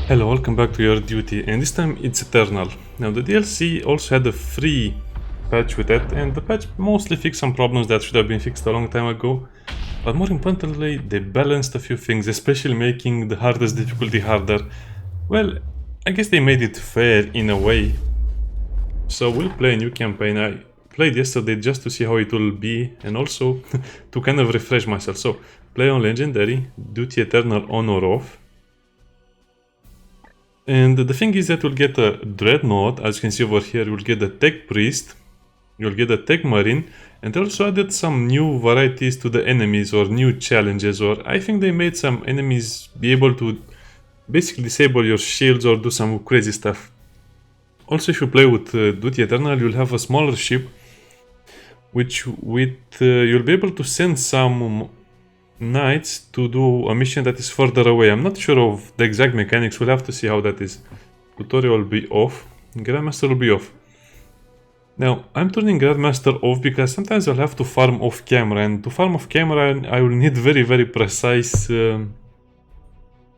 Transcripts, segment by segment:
Hello, welcome back to your duty, and this time it's Eternal. Now the DLC also had a free patch with it, and the patch mostly fixed some problems that should have been fixed a long time ago. But more importantly, they balanced a few things, especially making the hardest difficulty harder. Well, I guess they made it fair in a way. So we'll play a new campaign. I played yesterday just to see how it will be, and also to kind of refresh myself. So, play on Legendary, Duty Eternal on or off. And the thing is that you'll get a Dreadnought, as you can see over here, you'll get a Tech Priest, you'll get a Tech Marine, and they also added some new varieties to the enemies or new challenges, or I think they made some enemies be able to basically disable your shields or do some crazy stuff. Also, if you play with Duty Eternal, you'll have a smaller ship, which you'll be able to send some knights to do a mission that is further away. I'm not sure of the exact mechanics, we'll have to see how that is. Tutorial will be off, Grandmaster will be off. Now, I'm turning Grandmaster off because sometimes I'll have to farm off camera, and to farm off camera I will need very precise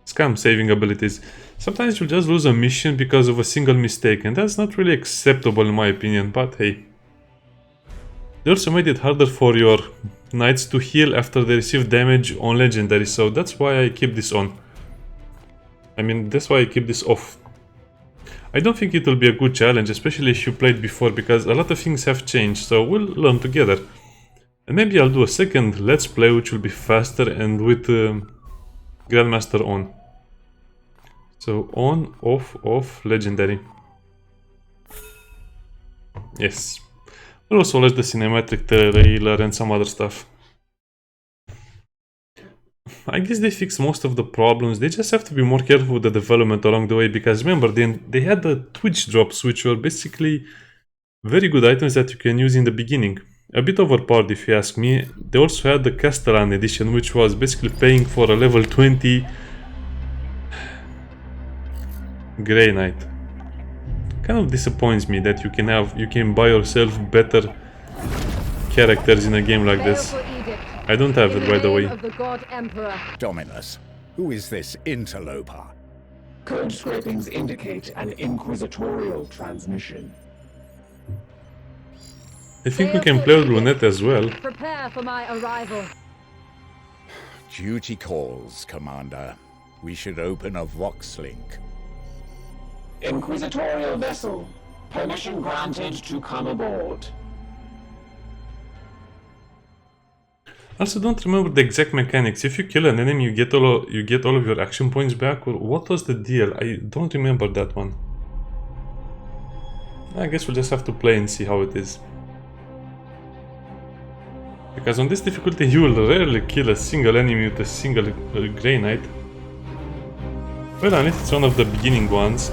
scam saving abilities. Sometimes you'll just lose a mission because of a single mistake, and that's not really acceptable in my opinion, but hey. They also made it harder for your knights to heal after they receive damage on Legendary, so that's why I keep this on. I mean, that's why I keep this off. I don't think it will be a good challenge, especially if you played before, because a lot of things have changed, so we'll learn together. And maybe I'll do a second let's play which will be faster and with Grandmaster on. So on, off, Legendary. Yes. We'll also watch the cinematic trailer and some other stuff. I guess they fixed most of the problems, they just have to be more careful with the development along the way, because remember, they had the Twitch drops, which were basically very good items that you can use in the beginning. A bit overpowered if you ask me. They also had the Castellan edition, which was basically paying for a level 20 Grey Knight. Kind of disappoints me that you can buy yourself better characters in a game like this. I don't have it, by the way. Dominus, who is this interloper? Code scrapings indicate an inquisitorial transmission. I think we can play with Lunette as well. Prepare for my arrival. Duty calls, Commander. We should open a Vox link. Inquisitorial vessel. Permission granted to come aboard. Also, don't remember the exact mechanics. If you kill an enemy, you get all of your action points back, or what was the deal? I don't remember that one. I guess we'll just have to play and see how it is. Because on this difficulty, you will rarely kill a single enemy with a single Grey Knight. Well, unless it's one of the beginning ones.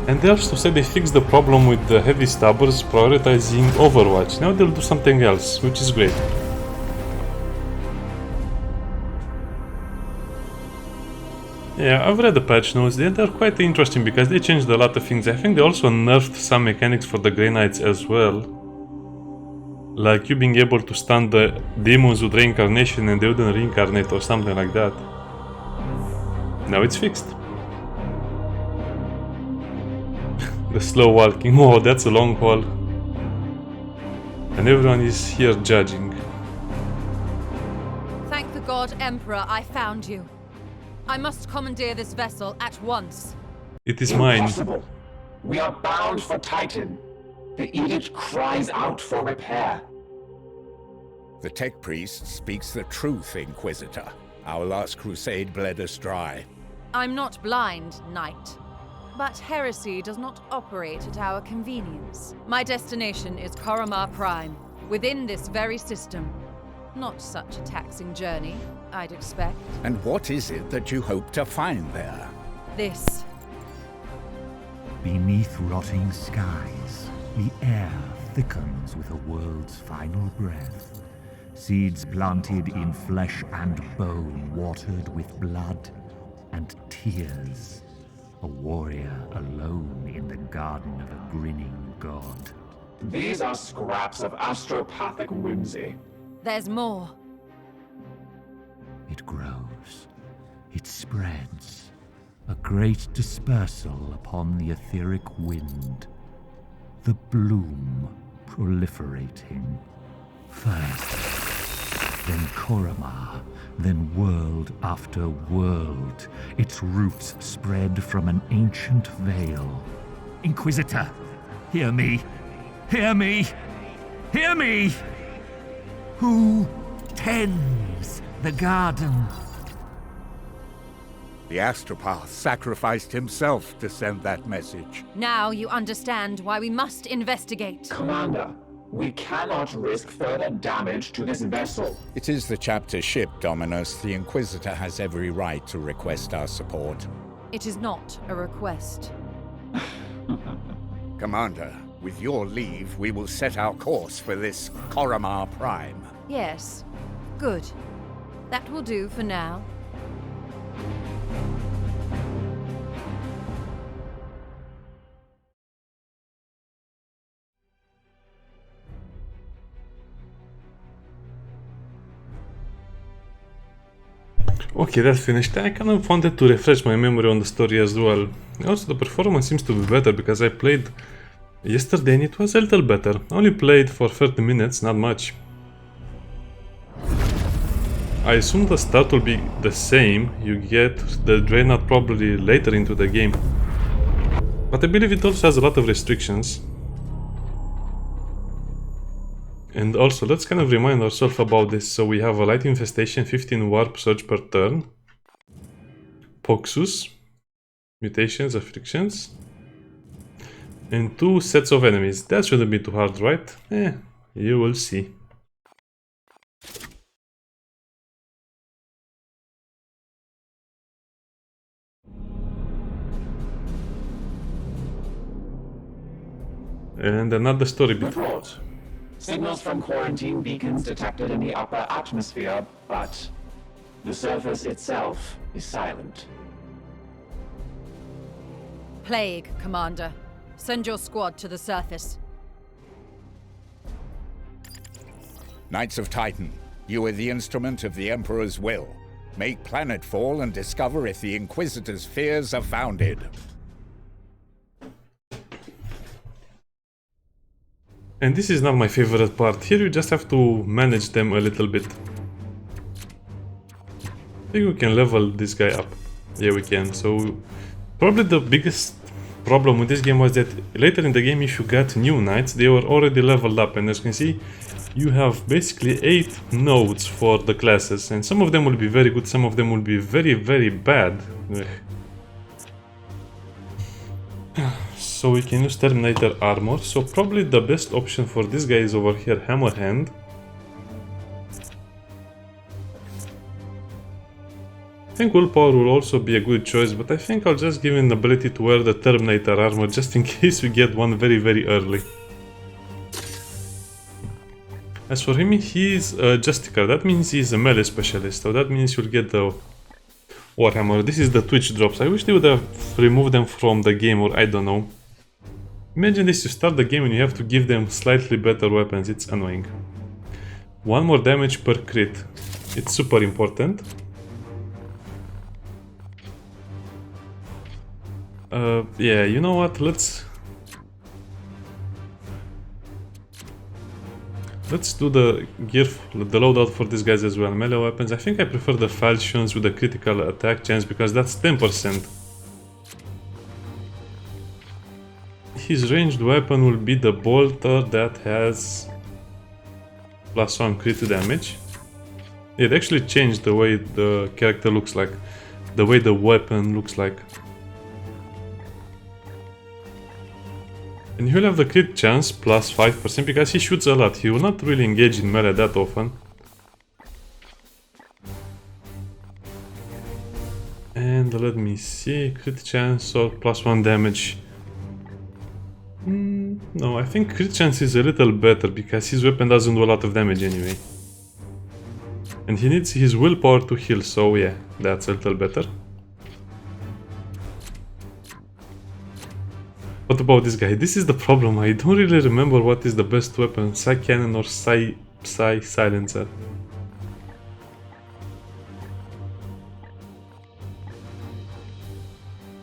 And they also said they fixed the problem with the heavy stabbers prioritizing Overwatch. Now they'll do something else, which is great. Yeah, I've read the patch notes, they're quite interesting because they changed a lot of things. I think they also nerfed some mechanics for the Grey Knights as well. Like you being able to stun the demons with reincarnation and they wouldn't reincarnate or something like that. Now it's fixed. The slow walking, oh, that's a long haul. And everyone is here judging. Thank the God Emperor I found you. I must commandeer this vessel at once. It is mine. Impossible. We are bound for Titan. The edict cries out for repair. The Tech Priest speaks the truth, Inquisitor. Our last crusade bled us dry. I'm not blind, Knight. But heresy does not operate at our convenience. My destination is Koromar Prime, within this very system. Not such a taxing journey, I'd expect. And what is it that you hope to find there? This. Beneath rotting skies, the air thickens with a world's final breath. Seeds planted in flesh and bone, watered with blood and tears. A warrior alone in the garden of a grinning god. These are scraps of astropathic whimsy. There's more. It grows. It spreads, a great dispersal upon the etheric wind. The bloom proliferating. First, then Koromar, then world after world. Its roots spread from an ancient veil. Inquisitor, hear me! Hear me! Hear me! Who tends the garden? The Astropath sacrificed himself to send that message. Now you understand why we must investigate. Commander, we cannot risk further damage to this vessel. It is the chapter ship, Dominus. The Inquisitor has every right to request our support. It is not a request. Commander, with your leave, we will set our course for this Koromar Prime. Yes. Good. That will do for now. Okay, that finished. I kind of wanted to refresh my memory on the story as well. Also, the performance seems to be better because I played yesterday and it was a little better. I only played for 30 minutes, not much. I assume the start will be the same. You get the Dreadnought probably later into the game. But I believe it also has a lot of restrictions. And also, let's kind of remind ourselves about this. So we have a light infestation, 15 warp surge per turn, Poxus, mutations, afflictions, and 2 sets of enemies. That shouldn't be too hard, right? You will see. And another story before. Report. Signals from quarantine beacons detected in the upper atmosphere, but the surface itself is silent. Plague, Commander. Send your squad to the surface. Knights of Titan, you are the instrument of the Emperor's will. Make planetfall and discover if the Inquisitor's fears are founded. And this is not my favorite part. Here you just have to manage them a little bit. I think we can level this guy up. Yeah, we can. So probably the biggest problem with this game was that later in the game, if you got new knights, they were already leveled up. And as you can see, you have basically 8 nodes for the classes. And some of them will be very good, some of them will be very, very bad. So we can use Terminator armor. So probably the best option for this guy is over here, Hammerhand. I think Willpower will also be a good choice, but I think I'll just give him the ability to wear the Terminator armor just in case we get one very, very early. As for him, he's a Justicar. That means he's a melee specialist, so that means you'll get the Warhammer. This is the Twitch drops. I wish they would have removed them from the game, or I don't know. Imagine this, you start the game and you have to give them slightly better weapons. It's annoying. 1 more damage per crit. It's super important. Yeah, you know what? Let's do the gear, the loadout for these guys as well. Melee weapons. I think I prefer the falchions with the critical attack chance because that's 10%. His ranged weapon will be the bolter that has +1 crit damage. It actually changed the way the character looks like, the way the weapon looks like. And he'll have the crit chance +5% because he shoots a lot. He will not really engage in melee that often. And let me see, crit chance or +1 damage. No, I think crit chance is a little better because his weapon doesn't do a lot of damage anyway. And he needs his willpower to heal, so yeah, that's a little better. What about this guy? This is the problem, I don't really remember what is the best weapon, Psy Cannon or Psy Silencer.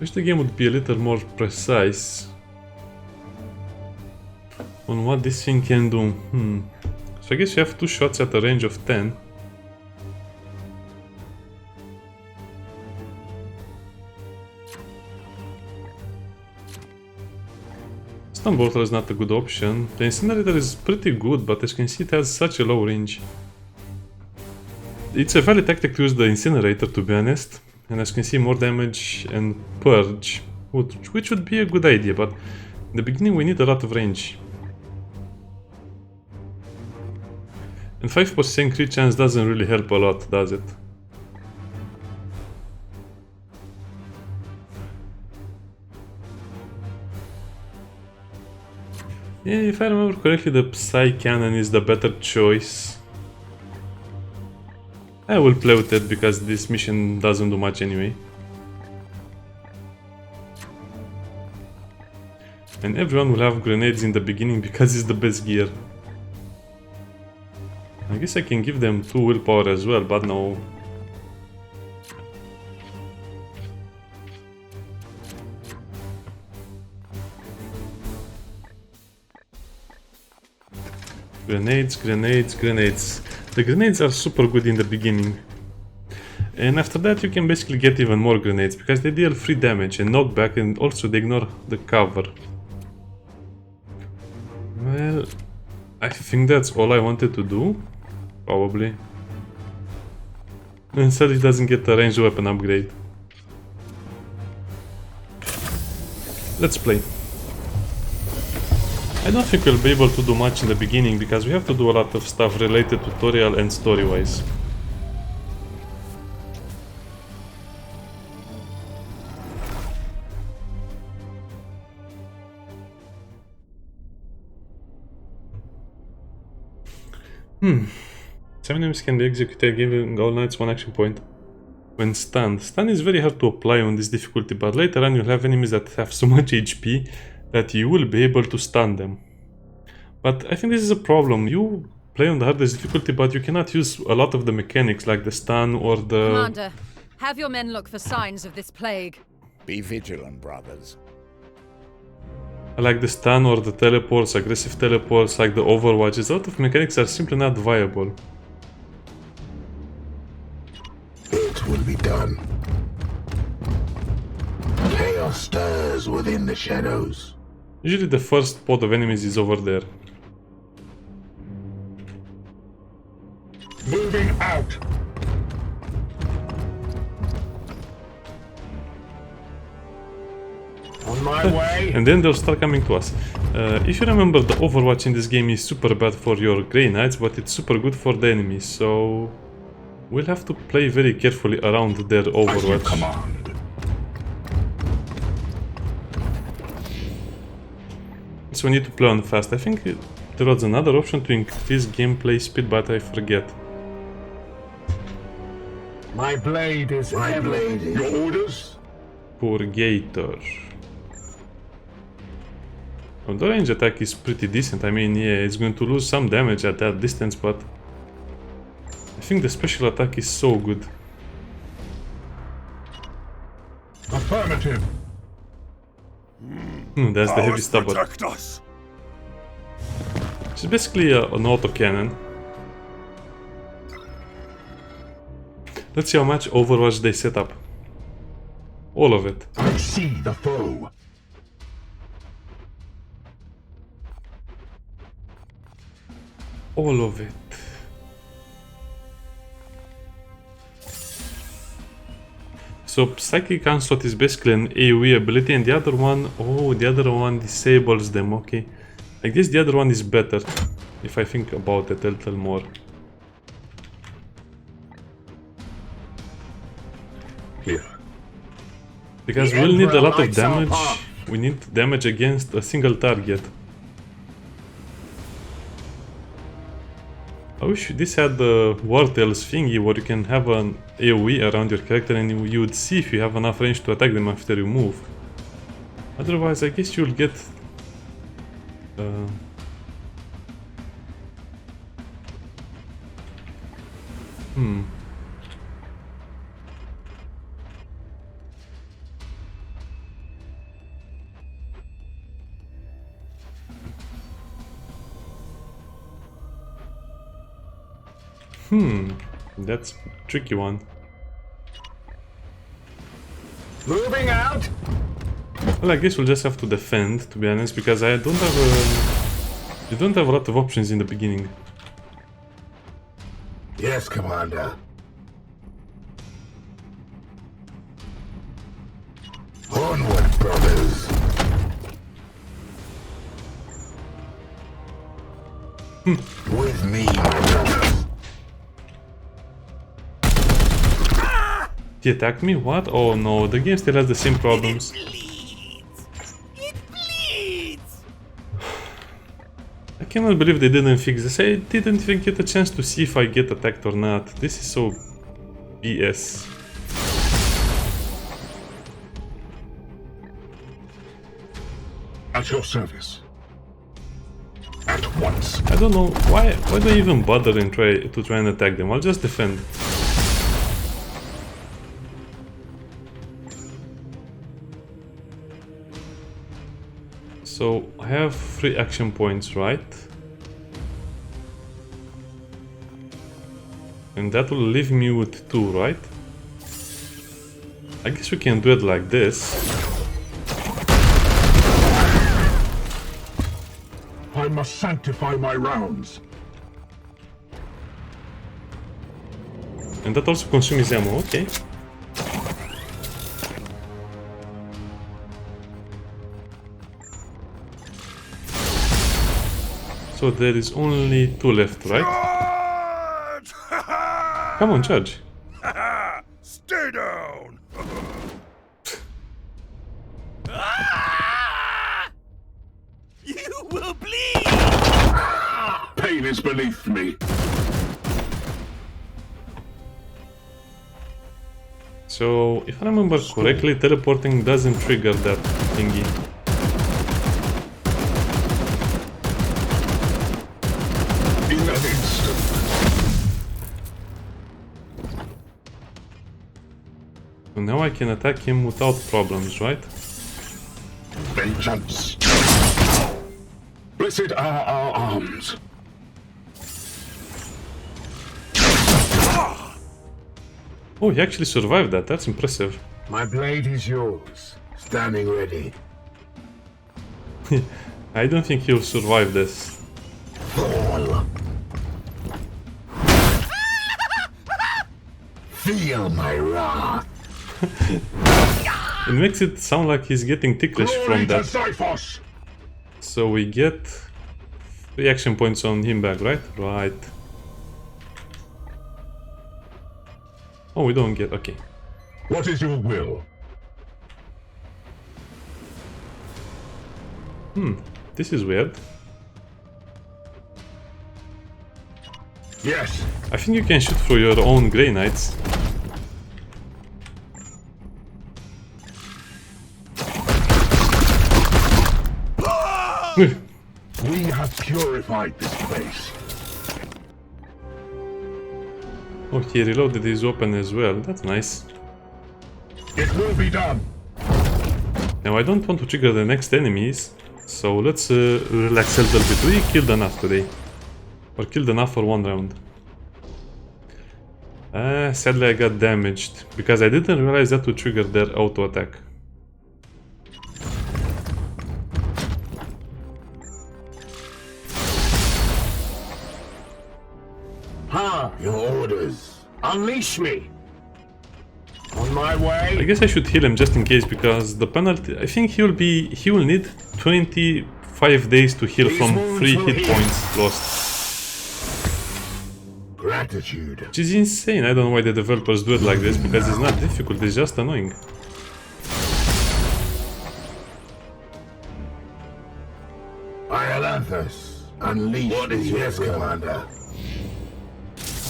wish the game would be a little more precise on what this thing can do. So I guess you have 2 shots at a range of 10. Stun Bolter is not a good option. The Incinerator is pretty good, but as you can see it has such a low range. It's a valid tactic to use the Incinerator, to be honest. And as you can see, more damage and Purge, which would be a good idea, but in the beginning we need a lot of range. And 5% crit chance doesn't really help a lot, does it? Yeah, if I remember correctly, the Psy Cannon is the better choice. I will play with it because this mission doesn't do much anyway. And everyone will have grenades in the beginning because it's the best gear. I guess I can give them 2 willpower as well, but no. Grenades, grenades, grenades. The grenades are super good in the beginning. And after that you can basically get even more grenades because they deal 3 damage and knockback, and also they ignore the cover. Well, I think that's all I wanted to do. Probably. And sadly it doesn't get a ranged weapon upgrade. Let's play. I don't think we'll be able to do much in the beginning because we have to do a lot of stuff related to tutorial and story-wise. Seven enemies can be executed giving all knights 1 action point when stunned. Stun is very hard to apply on this difficulty, but later on you'll have enemies that have so much HP that you will be able to stun them. But I think this is a problem. You play on the hardest difficulty, but you cannot use a lot of the mechanics like the stun or the... Commander, have your men look for signs of this plague. Be vigilant, brothers. like the stun or the teleports, aggressive teleports, like the overwatches. A lot of mechanics are simply not viable. It will be done. Chaos stirs within the shadows. Usually the first pod of enemies is over there. Moving out. On my way. And then they'll start coming to us. If you remember, the overwatch in this game is super bad for your Grey Knights, but it's super good for the enemies, so we'll have to play very carefully around their overwatch. Command. So we need to play on fast. I think there was another option to increase gameplay speed, but I forget. My blade is heavy. Your orders? Purgator. Well, the range attack is pretty decent. I mean, yeah, it's going to lose some damage at that distance, but I think the special attack is so good. Affirmative. That's the heavy stubber. Us. It's basically an autocannon. Let's see how much Overwatch they set up. All of it. I see the foe. All of it. So Psychic Onslaught is basically an AoE ability, and the other one, oh, the other one disables them, okay. I guess the other one is better, if I think about it a little more. Here. Because we'll need a lot of damage. We need damage against a single target. I wish this had the War Tales thingy where you can have an AoE around your character and you would see if you have enough range to attack them after you move. Otherwise, I guess you'll get... That's a tricky one. Moving out. Well, I guess we'll just have to defend, to be honest, because I don't have a... You don't have a lot of options in the beginning. Yes, Commander. Onward, brothers. With me, my brothers. He attacked me? What? Oh no, the game still has the same problems. I cannot believe they didn't fix this. I didn't even get a chance to see if I get attacked or not. This is so BS. At your service. At once. I don't know why do I even bother and try and attack them? I'll just defend. So I have 3 action points, right? And that will leave me with 2, right? I guess we can do it like this. I must sanctify my rounds. And that also consumes ammo, okay. So there is only 2 left, right? Come on, charge. Stay down. You will bleed! Pain is beneath me. So, if I remember correctly, teleporting doesn't trigger that thingy. In an instant. So now I can attack him without problems, right? Vengeance. Blessed are our arms. Oh, he actually survived that. That's impressive. My blade is yours. Standing ready. I don't think he'll survive this. Fall. Feel my wrath. It makes it sound like he's getting ticklish from that. Zyphos. So we get 3 action points on him back, right? Right. Oh, we don't get... okay. What is your will? This is weird. Yes. I think you can shoot through your own Grey Knights. We have purified this place. Oh, he reloaded his weapon as well. That's nice. It will be done. Now I don't want to trigger the next enemies, so let's relax a little bit. We killed enough today. Or killed enough for 1 round. Sadly I got damaged, because I didn't realize that would trigger their auto attack. Your orders. Unleash me. On my way. I guess I should heal him just in case, because the penalty... I think he will need 25 days to heal from 3 hit points lost. Gratitude. Which is insane. I don't know why the developers do it like this, because it's not difficult, it's just annoying. Iolanthus. Unleash. What is yes, Commander?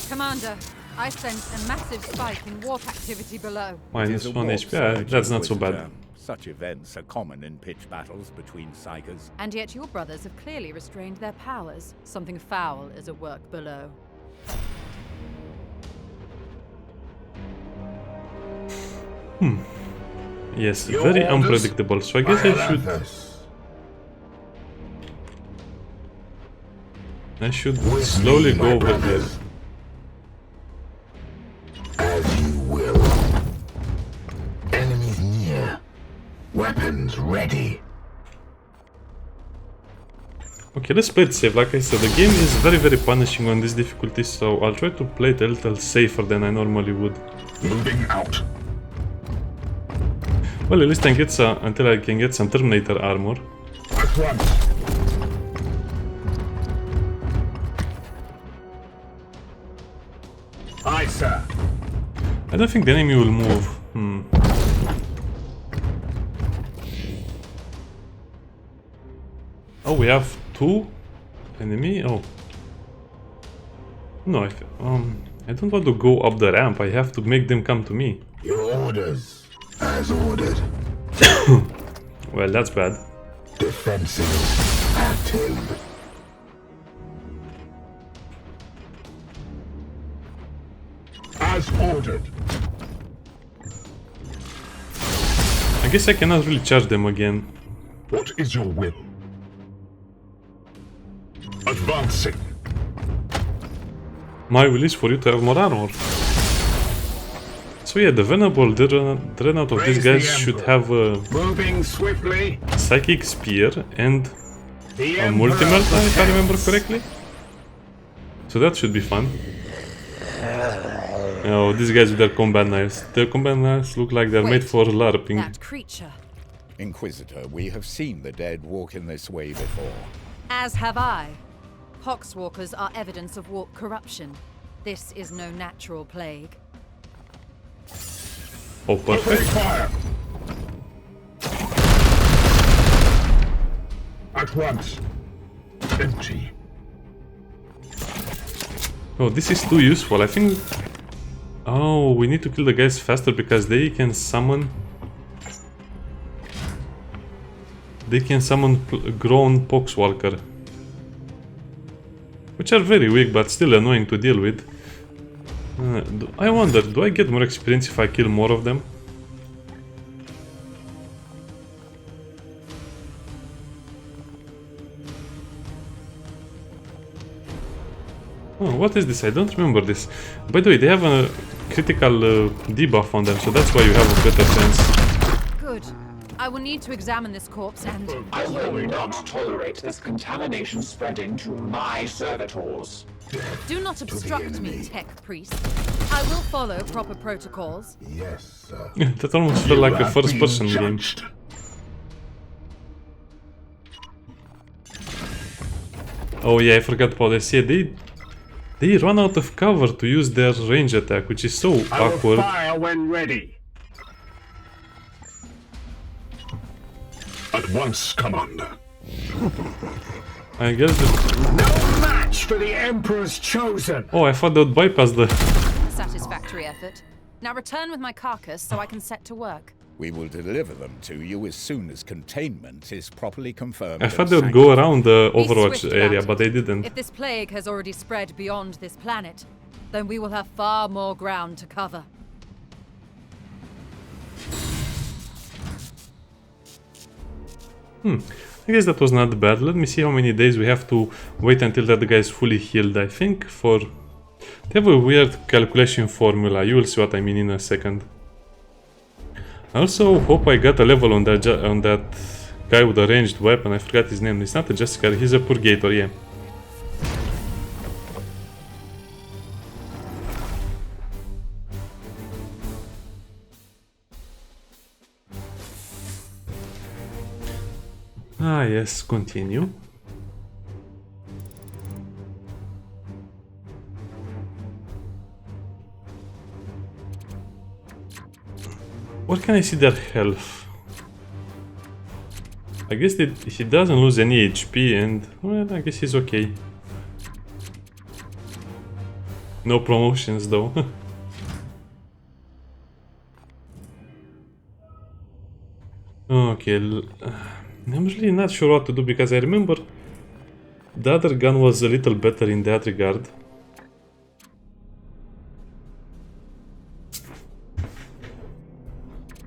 Commander, I sense a massive spike in warp activity below. Minus 1 HP, that's not so bad. Such events are common in pitched battles between Psychers. And yet your brothers have clearly restrained their powers. Something foul is at work below. Yes, very unpredictable, so I guess I should slowly go over there. Weapons ready. Okay, let's play it safe. Like I said, the game is very punishing on this difficulty, so I'll try to play it a little safer than I normally would. Moving out. Well, at least until I can get some Terminator armor. At once. Aye, sir. I don't think the enemy will move. Oh, we have two enemy. Oh, no, I don't want to go up the ramp. I have to make them come to me. Your orders. As ordered. Well, that's bad. Defenses active. As ordered. I guess I cannot really charge them again. What is your will? Advancing. My will is for you to have more armor. So yeah, the venerable dreadnought of these guys should have a Moving swiftly. psychic spear and The a Emperor multi-melt, if I remember protects. correctly. So that should be fun. Oh, these guys with their combat knives. Their combat knives look like they're made Wait, for LARPing. That creature. Inquisitor, we have seen the dead walk in this way before. As have I. Poxwalkers are evidence of warp corruption. This is no natural plague. Oh, Opening perfect. fire. At once. Empty. Oh, this is too useful. I think... Oh, we need to kill the guys faster because they can summon... They can summon grown Poxwalker. Which are very weak, but still annoying to deal with. I wonder, do I get more experience if I kill more of them? Oh, what is this? I don't remember this. By the way, they have a critical debuff on them, so that's why you have a better chance. Good. I will need to examine this corpse and... I will not tolerate this contamination spreading to my servitors. Do not obstruct me, tech priest. I will follow proper protocols. Yes, sir. That almost felt like a first-person game. Judged. Oh yeah, I forgot about this. Yeah, they run out of cover to use their range attack, which is so I will awkward. fire when ready. At once, Commander. I guess that... No match for the Emperor's chosen. Oh, I thought they would bypass the... Satisfactory effort. Now return with my carcass so I can set to work. We will deliver them to you as soon as containment is properly confirmed. I and thought they would go around the Be Overwatch swift area, about but they didn't. If this plague has already spread beyond this planet, then we will have far more ground to cover. I guess that was not bad. Let me see how many days we have to wait until that guy is fully healed. I think for... They have a weird calculation formula. You will see what I mean in a second. I also hope I got a level on that guy with a ranged weapon. I forgot his name. It's not a Jessica, he's a Purgator, yeah. Ah, yes, continue. Where can I see their health? I guess that he doesn't lose any HP and... Well, I guess he's okay. No promotions though. Okay, I'm really not sure what to do because I remember the other gun was a little better in that regard.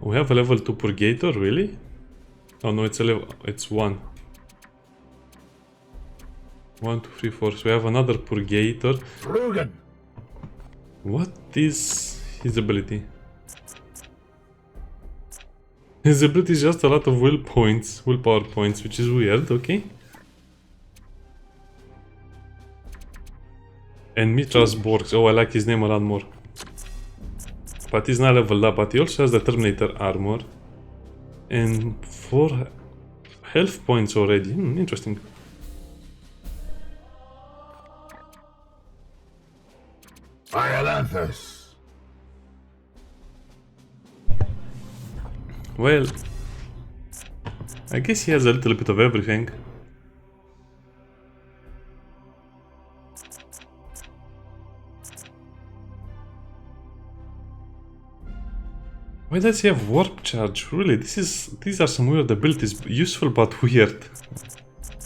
We have a level 2 Purgator, really? Oh no, it's a level... it's 1. 1, 2, 3, 4. So we have another Purgator. Rugen. What is his ability? His ability is just a lot of willpower points, which is weird, okay? And Mitra's Borgs. Oh, I like his name a lot more. But he's not leveled up, but he also has the Terminator armor. And 4 health points already. Interesting. Iolanthus. Well, I guess he has a little bit of everything. Why does he have warp charge? Really, these are some weird abilities. Useful but weird.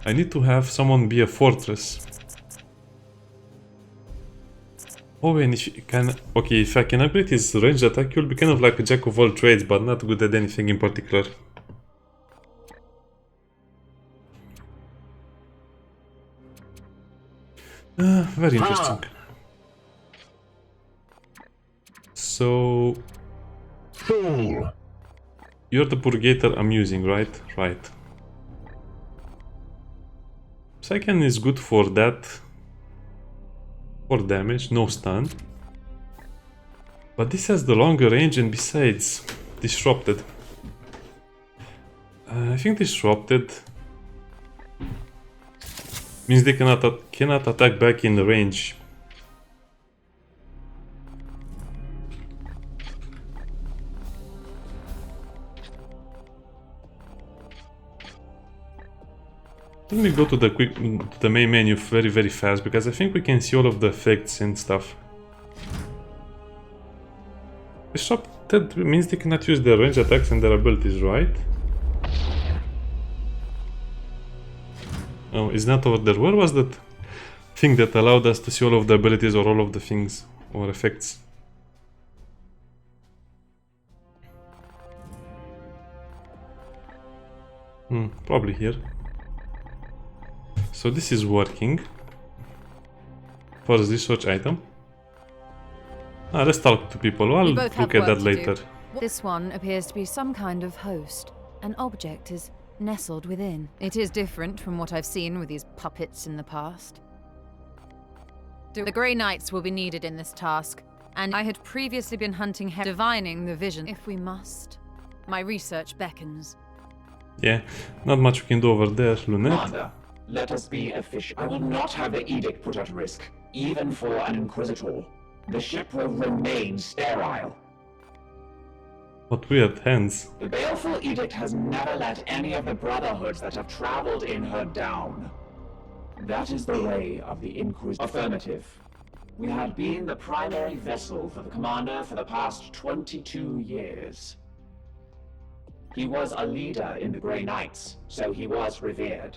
I need to have someone be a fortress. Oh, and if you can... Okay, if I can upgrade his ranged attack, you'll be kind of like a jack of all trades, but not good at anything in particular. Very interesting. So... Fool. You're the Purgator amusing, right? Right. Second is good for that. For damage, no stun. But this has the longer range and besides, disrupted. I think disrupted means they cannot attack back in the range. Let me go to the main menu very fast because I think we can see all of the effects and stuff. Disrupted means they cannot use their range attacks and their abilities, right? Oh, it's not over there. Where was that thing that allowed us to see all of the abilities or all of the things or effects? Probably here. So this is working. First research item. Let's talk to people. I'll look at that later. This one appears to be some kind of host. An object is nestled within. It is different from what I've seen with these puppets in the past. The Grey Knights will be needed in this task, and I had previously been hunting divining the vision if we must. My research beckons. Yeah, not much we can do over there, Lunette. Commander, let us be official. I will not have the edict put at risk, even for an Inquisitor. The ship will remain sterile. What weird hands. The baleful edict has never let any of the Brotherhoods that have traveled in her down. That is the way of the Inquisitor. Affirmative. We had been the primary vessel for the Commander for the past 22 years. He was a leader in the Grey Knights, so he was revered.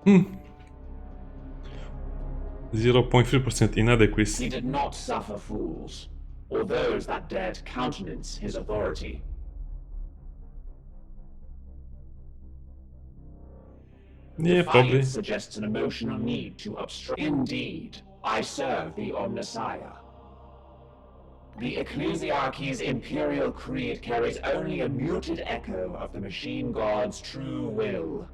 0.3% inadequacy. He did not suffer fools, or those that dared countenance his authority. Yeah, probably. Defiance suggests an emotional need to obstruct. Indeed, I serve the Omnissiah. The Ecclesiarchy's imperial creed carries only a muted echo of the machine god's true will.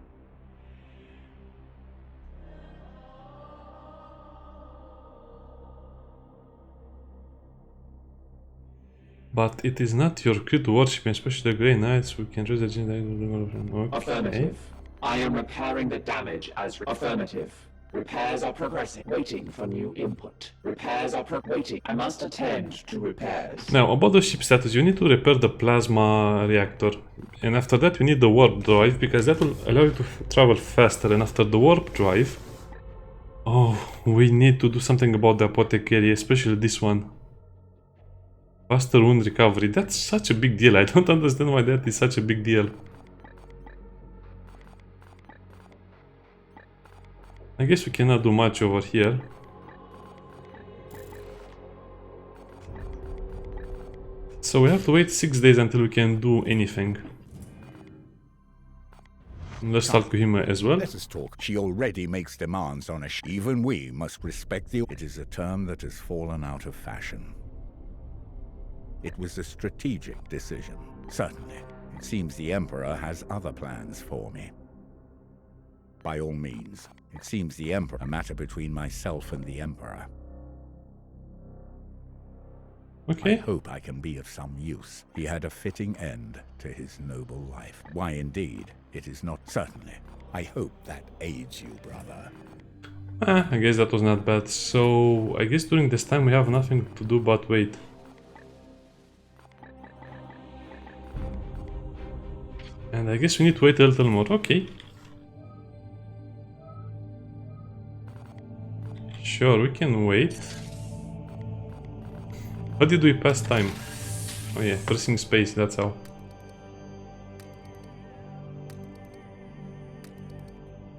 But it is not your creed to worship, especially the Grey Knights. We can use the okay. Affirmative. I am repairing the damage as affirmative. Repairs are progressing. Waiting for new input. Repairs are waiting. I must attend to repairs. Now, about the ship status, you need to repair the plasma reactor. And after that, you need the warp drive, because that will allow you to travel faster. And after the warp drive... Oh, we need to do something about the apothecary, especially this one. Faster wound recovery. That's such a big deal. I don't understand why that is such a big deal. I guess we cannot do much over here. So we have to wait 6 days until we can do anything. Let's talk to him as well. Let us talk. She already makes demands on us. Even we must respect the... It is a term that has fallen out of fashion. It was a strategic decision, certainly. It seems the Emperor has other plans for me. By all means, it seems the Emperor a matter between myself and the Emperor. Okay. I hope I can be of some use. He had a fitting end to his noble life. Why indeed, it is not certainly. I hope that aids you, brother. I guess that was not bad. So, I guess during this time we have nothing to do but wait. And I guess we need to wait a little more. Okay. Sure, we can wait. How did we pass time? Oh yeah, pressing space, that's how.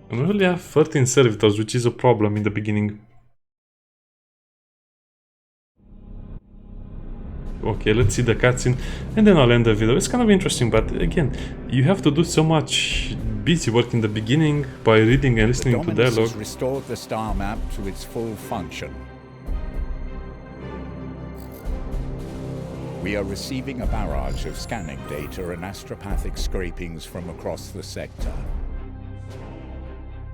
And we only have 13 servitors, which is a problem in the beginning. Okay, let's see the cutscene, and then I'll end the video. It's kind of interesting, but again, you have to do so much busy work in the beginning by reading and listening to Dominus dialogue. has restored the star map to its full function. We are receiving a barrage of scanning data and astropathic scrapings from across the sector.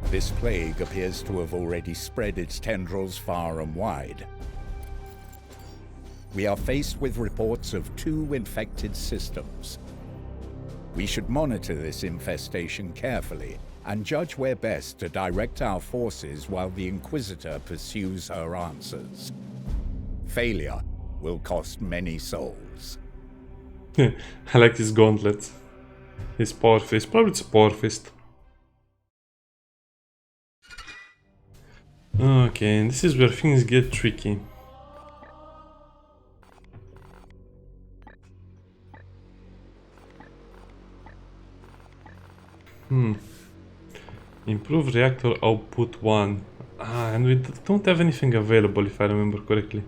This plague appears to have already spread its tendrils far and wide. We are faced with reports of 2 infected systems. We should monitor this infestation carefully and judge where best to direct our forces while the Inquisitor pursues her answers. Failure will cost many souls. I like his gauntlets. His power fist. Probably it's a power fist. Okay, and this is where things get tricky. Improve reactor output 1. And we don't have anything available if I remember correctly.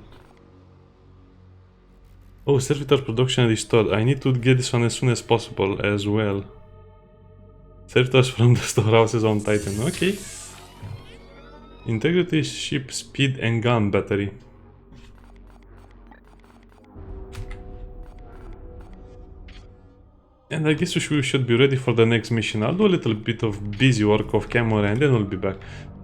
Oh, servitor production restored. I need to get this one as soon as possible as well. Servitors from the storehouses on Titan. Okay. Integrity, ship speed and gun battery. And I guess we should be ready for the next mission. I'll do a little bit of busy work off camera and then we'll be back.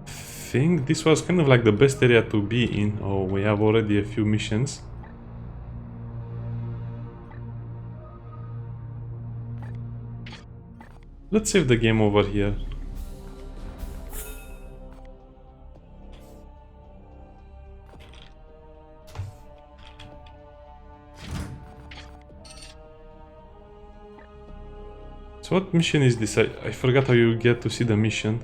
I think this was kind of like the best area to be in. Oh, we have already a few missions. Let's save the game over here. So what mission is this? I forgot how you get to see the mission.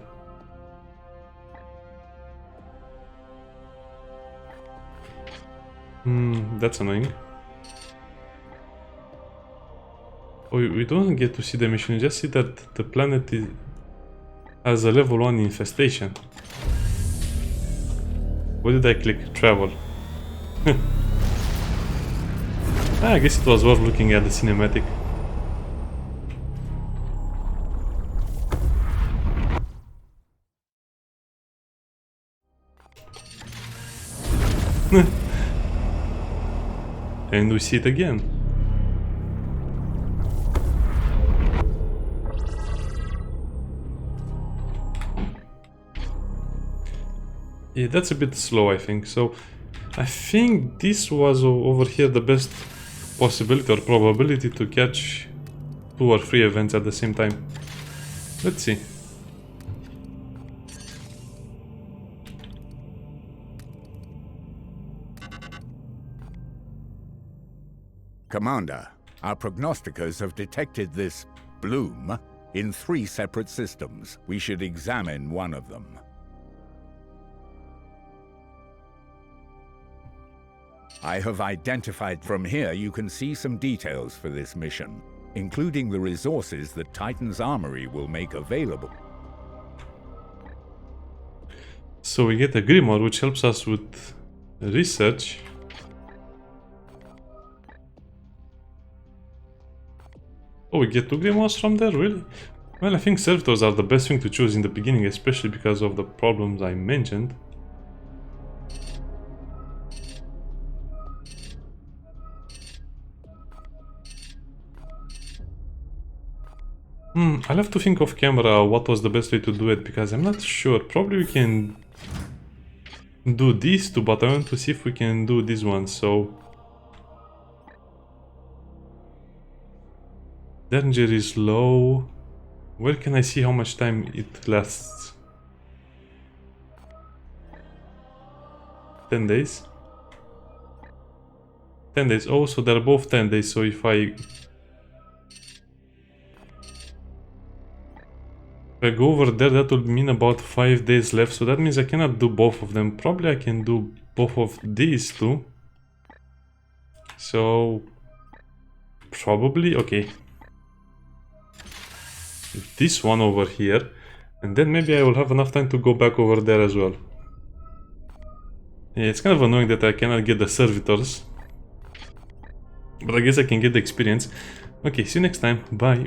That's annoying. Oh, we don't get to see the mission, you just see that the planet has a level 1 infestation. What did I click? Travel. I guess it was worth looking at the cinematic. And we see it again. Yeah, that's a bit slow, I think. So, I think this was over here the best possibility or probability to catch 2 or 3 events at the same time. Let's see. Commander, our prognosticators have detected this bloom in 3 separate systems. We should examine one of them. I have identified. From here you can see some details for this mission, including the resources that Titan's armory will make available. So we get a grimoire which helps us with research. Oh, we get 2 grimoires from there, really? Well, I think servitors are the best thing to choose in the beginning, especially because of the problems I mentioned. I'll have to think off camera what was the best way to do it, because I'm not sure. Probably we can do these two, but I want to see if we can do this one, so... Danger is low. Where can I see how much time it lasts? 10 days? 10 days. Oh, so they're both 10 days, so if I go over there, that would mean about 5 days left, so that means I cannot do both of them. Probably I can do both of these two. So... probably, okay. This one over here, and then maybe I will have enough time to go back over there as well. Yeah, it's kind of annoying that I cannot get the servitors, but I guess I can get the experience. Okay, see you next time, bye.